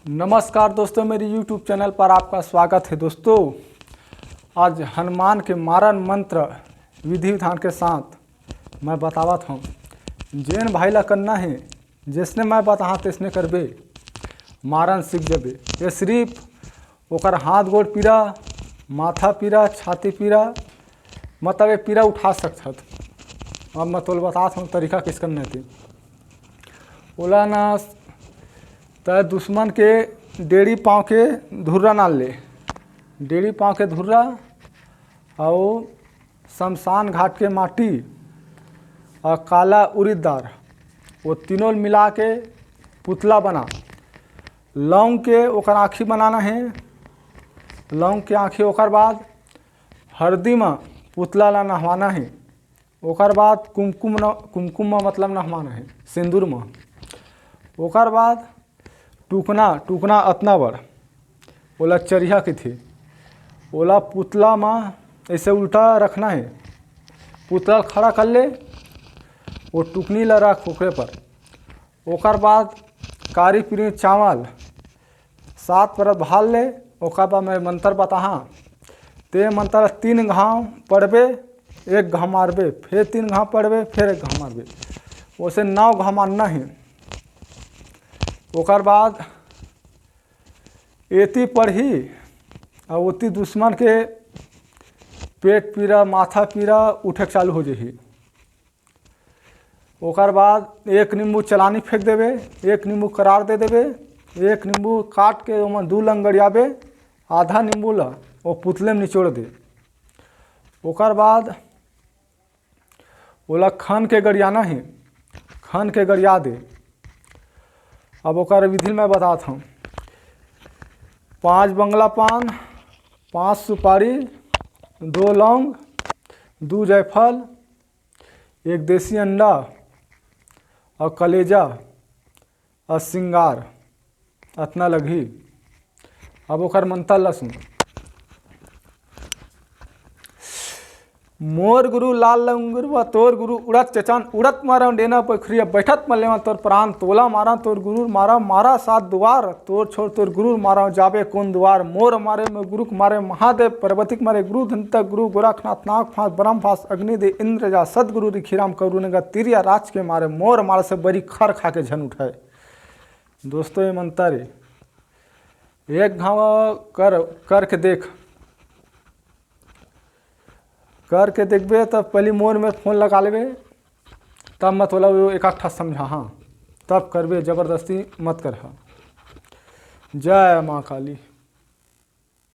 नमस्कार दोस्तों, मेरी YouTube चैनल पर आपका स्वागत है। दोस्तों, आज हनुमान के मारन मंत्र विधि विधान के साथ मैं बतावत हूँ। जेन भाई ला करना है, जिसने मैं बता तिसने करबे, मारन सीख जबे। ये सिर्फ ओकर हाथ गोड़ पीरा, माथा पीरा, छाती पीरा, मतलब ये पीरा उठा सकत। अब मैं तो बताता हूँ तरीका किस करने थी। ओला ना तो दुश्मन के डेढ़ी पाँव के धुर्रा नाल ले, डेढ़ी पाँव के धुर्रा और शमशान घाट के माटी और काला उड़द दाल, वो तीनों मिला के पुतला बना। लौंग के ओकर आँखी बनाना है, लौंग के आँखी। ओकर बाद हल्दी में पुतला ला नहवाना है। ओकर बाद कुमकुम में मतलब नहवाना है, सिंदूर में। ओकर बाद टूकना अतना बड़ ओला चरिया के थे, ओला पुतला में ऐसे उल्टा रखना है। पुतला खड़ा कर ले, वो टुकनी ला रख ओकरे पर। ओकर बाद कारी पीरी चावल 7 परत भाल ले। ओकर बाद मैं मंत्र बताहा, ते मंत्र 3 घाव पढ़बे, 1 घाव मारबे, फिर 3 घाव पढ़बे, फिर 1 घाव मारबे। वैसे 9 घाव मारना है। ओकर बाद एती पढ़ी और ओती दुश्मन के पेट पीरा, माथा पीरा उठे चालू हो जाही। ओकर बाद 1 नींबू चलानी फेंक देवे, 1 नींबू करार दे देवे, 1 नींबू काट के ओमें 2 लंगड़ियाबे, आधा नींबू ला वो पुतले में निचोड़ दे। ओकर बाद ओला खन के गड़ियाना है, खन के गड़िया दे। अब ओकर विधि में बताता हूँ। 5 बंगला पान, 5 सुपारी, 2 लौंग, 2 जायफल, 1 देसी अंडा और कलेजा और सिंगार अतना लगी। अब ओकर मंत्र ला सुन। मोर गुरु लाल लंगुर व तोर गुरु उड़त चचान, उड़त मारा डेना पोखरिया, बैठत मलेवा तोर प्राण, तोला मारा तोर गुरु मारा, मारा 7 द्वार, तोर छोड़ तोर गुरु मारा, जाबे कौन द्वार। मोर मारे में गुरु मारे महादेव, पर्वतिक मारे गुरु धंतक, गुरु गोरखनाथ, नाग फांस, ब्रह्म फांस, अग्नि दे, इंद्र जा, सदगुरु रिखीराम करुणेगा, तिरिया राज के मारे, मोर मारे से बड़ी खर खा के झन उठाए। दोस्तों, ये मंत्र 1 घाव करके देख, करके देखबे तब पहली मोर में फ़ोन लगा लेबे, तब मत बोला वो एक आठ समझा, हाँ तब करबे, ज़बरदस्ती मत कर। जय माँ काली।